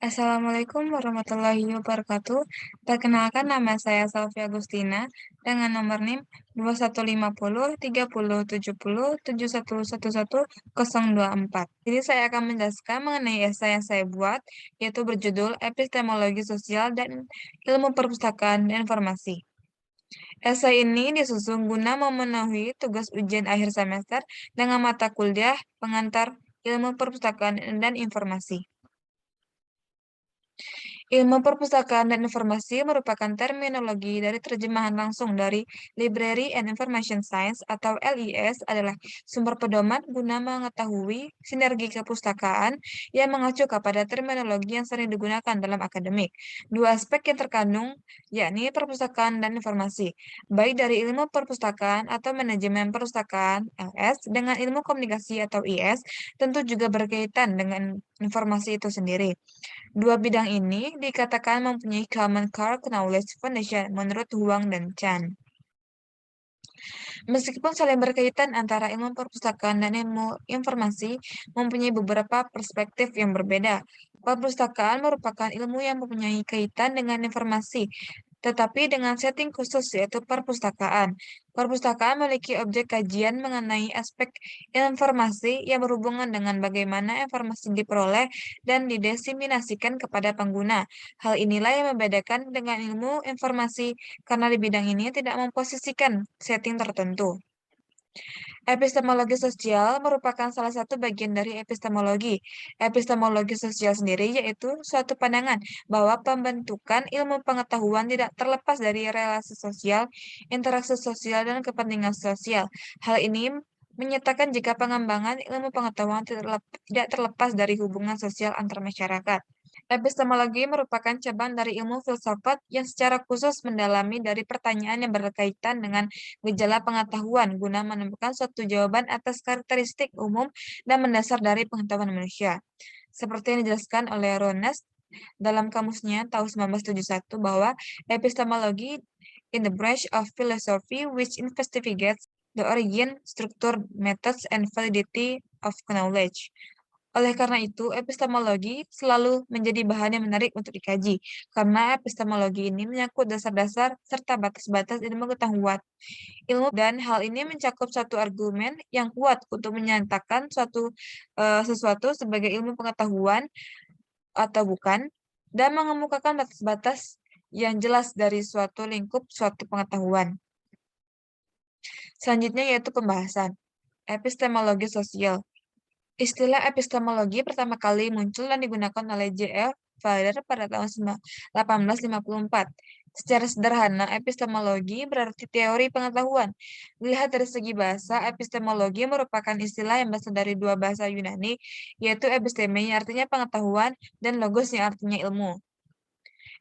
Assalamualaikum warahmatullahi wabarakatuh. Perkenalkan nama saya Salvi Agustina dengan nomor NIM 21503070711124. Jadi saya akan menjelaskan mengenai esai yang saya buat, yaitu berjudul Epistemologi Sosial dan Ilmu Perpustakaan dan Informasi. Esai ini disusun guna memenuhi tugas ujian akhir semester dengan mata kuliah pengantar Ilmu Perpustakaan dan Informasi. Ilmu perpustakaan dan informasi merupakan terminologi dari terjemahan langsung dari Library and Information Science atau LIS adalah sumber pedoman guna mengetahui sinergi kepustakaan yang mengacu kepada terminologi yang sering digunakan dalam akademik. Dua aspek yang terkandung yakni perpustakaan dan informasi, baik dari ilmu perpustakaan atau manajemen perpustakaan LS dengan ilmu komunikasi atau IS tentu juga berkaitan dengan informasi itu sendiri. Dua bidang ini dikatakan mempunyai common core knowledge foundation menurut Huang dan Chan. Meskipun saling berkaitan antara ilmu perpustakaan dan ilmu informasi mempunyai beberapa perspektif yang berbeda. Perpustakaan merupakan ilmu yang mempunyai kaitan dengan informasi, tetapi dengan setting khusus yaitu perpustakaan. Perpustakaan memiliki objek kajian mengenai aspek informasi yang berhubungan dengan bagaimana informasi diperoleh dan didiseminasikan kepada pengguna. Hal inilah yang membedakan dengan ilmu informasi karena di bidang ini tidak memposisikan setting tertentu. Epistemologi sosial merupakan salah satu bagian dari epistemologi. Epistemologi sosial sendiri yaitu suatu pandangan bahwa pembentukan ilmu pengetahuan tidak terlepas dari relasi sosial, interaksi sosial, dan kepentingan sosial. Hal ini menyatakan jika pengembangan ilmu pengetahuan tidak terlepas dari hubungan sosial antar masyarakat. Epistemologi merupakan cabang dari ilmu filsafat yang secara khusus mendalami dari pertanyaan yang berkaitan dengan gejala pengetahuan guna menemukan suatu jawaban atas karakteristik umum dan mendasar dari pengetahuan manusia. Seperti yang dijelaskan oleh Rones dalam kamusnya tahun 1971 bahwa epistemology in the branch of philosophy which investigates the origin, structure, methods, and validity of knowledge. Oleh karena itu, epistemologi selalu menjadi bahan yang menarik untuk dikaji, karena epistemologi ini menyangkut dasar-dasar serta batas-batas ilmu pengetahuan. Dan hal ini mencakup satu argumen yang kuat untuk menyatakan sesuatu sebagai ilmu pengetahuan atau bukan, dan mengemukakan batas-batas yang jelas dari suatu lingkup suatu pengetahuan. Selanjutnya yaitu pembahasan epistemologi sosial. Istilah epistemologi pertama kali muncul dan digunakan oleh J.F. Fowler pada tahun 1854. Secara sederhana, epistemologi berarti teori pengetahuan. Dilihat dari segi bahasa, epistemologi merupakan istilah yang berasal dari dua bahasa Yunani, yaitu episteme yang artinya pengetahuan dan logos yang artinya ilmu.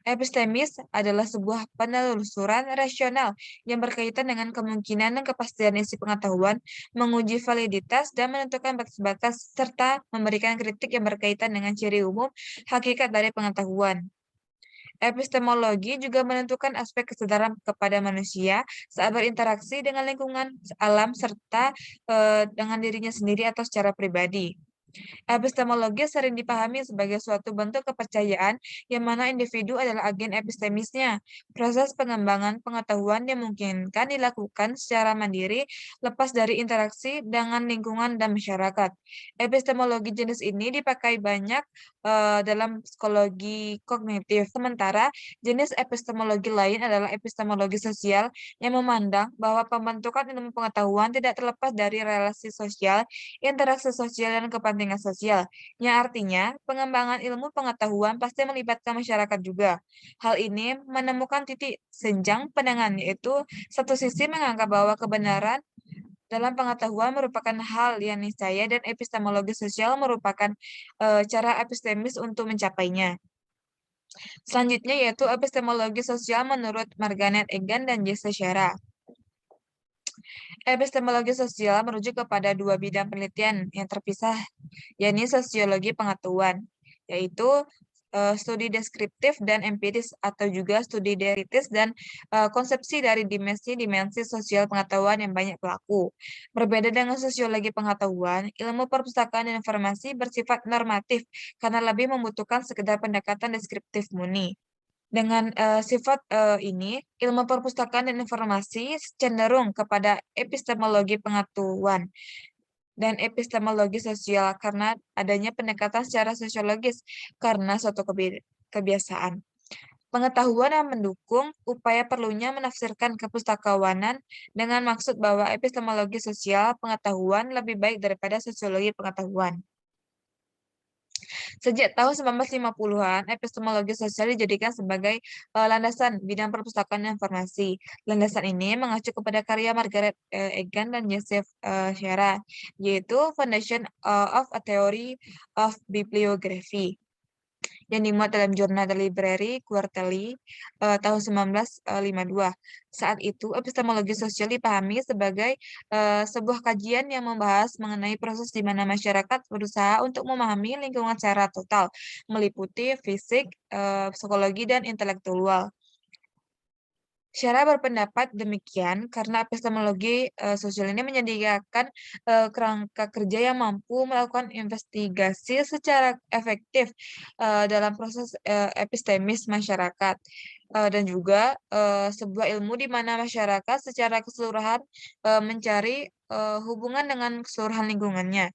Epistemis adalah sebuah penelusuran rasional yang berkaitan dengan kemungkinan dan kepastian isi pengetahuan, menguji validitas, dan menentukan batas-batas, serta memberikan kritik yang berkaitan dengan ciri umum hakikat dari pengetahuan. Epistemologi juga menentukan aspek kesadaran kepada manusia saat berinteraksi dengan lingkungan alam serta dengan dirinya sendiri atau secara pribadi. Epistemologi sering dipahami sebagai suatu bentuk kepercayaan yang mana individu adalah agen epistemisnya. Proses pengembangan pengetahuan dimungkinkan dilakukan secara mandiri, lepas dari interaksi dengan lingkungan dan masyarakat. Epistemologi jenis ini dipakai banyak dalam psikologi kognitif. Sementara jenis epistemologi lain adalah epistemologi sosial yang memandang bahwa pembentukan ilmu pengetahuan tidak terlepas dari relasi sosial, interaksi sosial, dan kepentingan sosial, yang artinya pengembangan ilmu pengetahuan pasti melibatkan masyarakat juga. Hal ini menemukan titik senjang pandangan, yaitu satu sisi menganggap bahwa kebenaran dalam pengetahuan merupakan hal yang niscaya dan epistemologi sosial merupakan cara epistemis untuk mencapainya. Selanjutnya yaitu epistemologi sosial menurut Margaret Egan dan Jesse Shera. Epistemologi sosial merujuk kepada dua bidang penelitian yang terpisah, yakni sosiologi pengetahuan, yaitu studi deskriptif dan empiris atau juga studi teoritis dan konsepsi dari dimensi-dimensi sosial pengetahuan yang banyak pelaku. Berbeda dengan sosiologi pengetahuan, ilmu perpustakaan dan informasi bersifat normatif karena lebih membutuhkan sekedar pendekatan deskriptif murni. Dengan sifat ini, ilmu perpustakaan dan informasi cenderung kepada epistemologi pengetahuan dan epistemologi sosial karena adanya pendekatan secara sosiologis karena suatu kebiasaan. Pengetahuan yang mendukung upaya perlunya menafsirkan kepustakawanan dengan maksud bahwa epistemologi sosial pengetahuan lebih baik daripada sosiologi pengetahuan. Sejak tahun 1950-an, epistemologi sosial dijadikan sebagai landasan bidang perpustakaan dan informasi. Landasan ini mengacu kepada karya Margaret Egan dan Joseph Schara, yaitu Foundation of a Theory of Bibliography, yang dimuat dalam jurnal The Library Quarterly tahun 1952. Saat itu, epistemologi sosial dipahami sebagai sebuah kajian yang membahas mengenai proses di mana masyarakat berusaha untuk memahami lingkungan secara total, meliputi fisik, psikologi, dan intelektual. Syara berpendapat demikian karena epistemologi sosial ini menyediakan kerangka kerja yang mampu melakukan investigasi secara efektif dalam proses epistemis masyarakat dan juga sebuah ilmu di mana masyarakat secara keseluruhan mencari hubungan dengan keseluruhan lingkungannya.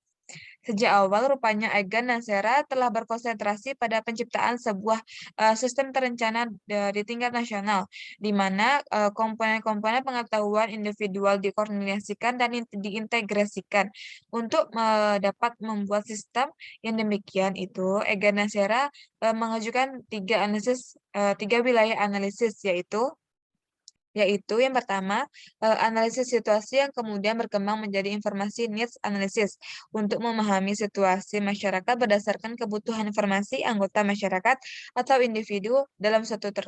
Sejak awal, rupanya Egan dan Serra telah berkonsentrasi pada penciptaan sebuah sistem terencana di tingkat nasional, di mana komponen-komponen pengetahuan individual dikoordinasikan dan diintegrasikan. Untuk dapat membuat sistem yang demikian itu, Egan dan Serra mengajukan tiga wilayah analisis, yaitu yang pertama, analisis situasi yang kemudian berkembang menjadi informasi needs analysis untuk memahami situasi masyarakat berdasarkan kebutuhan informasi anggota masyarakat atau individu dalam situasi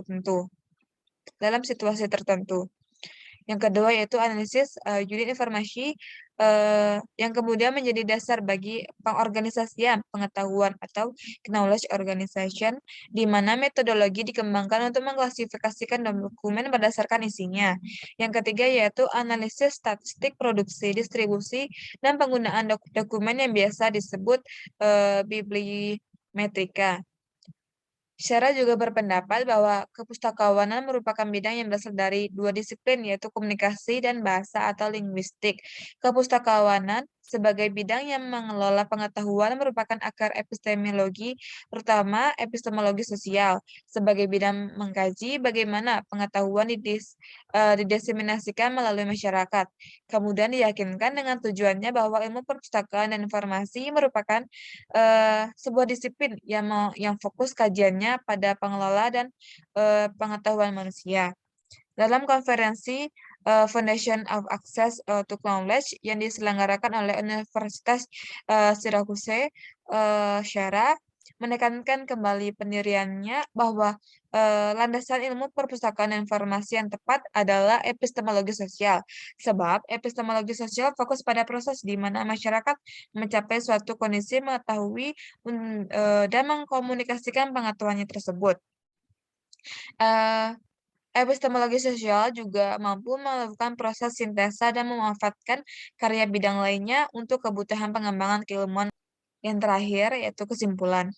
tertentu. Yang kedua yaitu analisis unit informasi yang kemudian menjadi dasar bagi pengorganisasian pengetahuan atau knowledge organization, di mana metodologi dikembangkan untuk mengklasifikasikan dokumen berdasarkan isinya. Yang ketiga yaitu analisis statistik produksi, distribusi, dan penggunaan dokumen yang biasa disebut bibliometrika. Syara juga berpendapat bahwa kepustakawanan merupakan bidang yang berasal dari dua disiplin, yaitu komunikasi dan bahasa atau linguistik. Kepustakawanan sebagai bidang yang mengelola pengetahuan merupakan akar epistemologi, terutama epistemologi sosial, sebagai bidang mengkaji bagaimana pengetahuan didiseminasikan melalui masyarakat. Kemudian diyakinkan dengan tujuannya bahwa ilmu perpustakaan dan informasi merupakan sebuah disiplin yang fokus kajiannya pada pengelola dan pengetahuan manusia. Dalam konferensi Foundation of Access to Knowledge yang diselenggarakan oleh Universitas Syracuse, Syara menekankan kembali pendiriannya bahwa landasan ilmu perpustakaan dan informasi yang tepat adalah epistemologi sosial. Sebab epistemologi sosial fokus pada proses di mana masyarakat mencapai suatu kondisi mengetahui dan mengkomunikasikan pengetahuannya tersebut. Epistemologi sosial juga mampu melakukan proses sintesa dan memanfaatkan karya bidang lainnya untuk kebutuhan pengembangan keilmuan. Yang terakhir yaitu kesimpulan.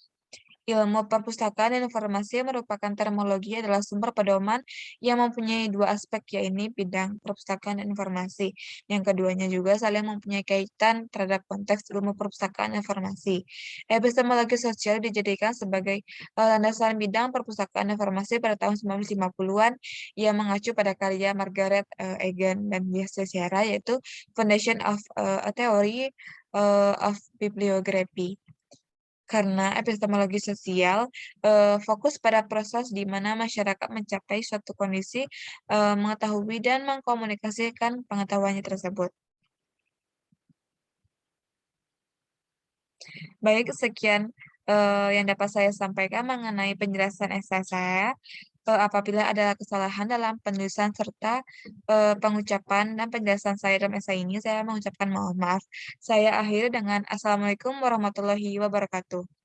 Ilmu perpustakaan dan informasi merupakan terminologi adalah sumber pedoman yang mempunyai dua aspek, yaitu bidang perpustakaan dan informasi. Yang keduanya juga saling mempunyai kaitan terhadap konteks ilmu perpustakaan dan informasi. Epistemologi sosial dijadikan sebagai landasan bidang perpustakaan dan informasi pada tahun 1950-an yang mengacu pada karya Margaret Egan dan Joseph Schara, yaitu Foundation of a Theory of Bibliography. Karena epistemologi sosial fokus pada proses di mana masyarakat mencapai suatu kondisi, mengetahui dan mengkomunikasikan pengetahuannya tersebut. Baik, sekian yang dapat saya sampaikan mengenai penjelasan esai saya. Apabila ada kesalahan dalam penulisan serta pengucapan dan penjelasan saya dalam esai ini, saya mengucapkan mohon maaf. Saya akhiri dengan Assalamualaikum warahmatullahi wabarakatuh.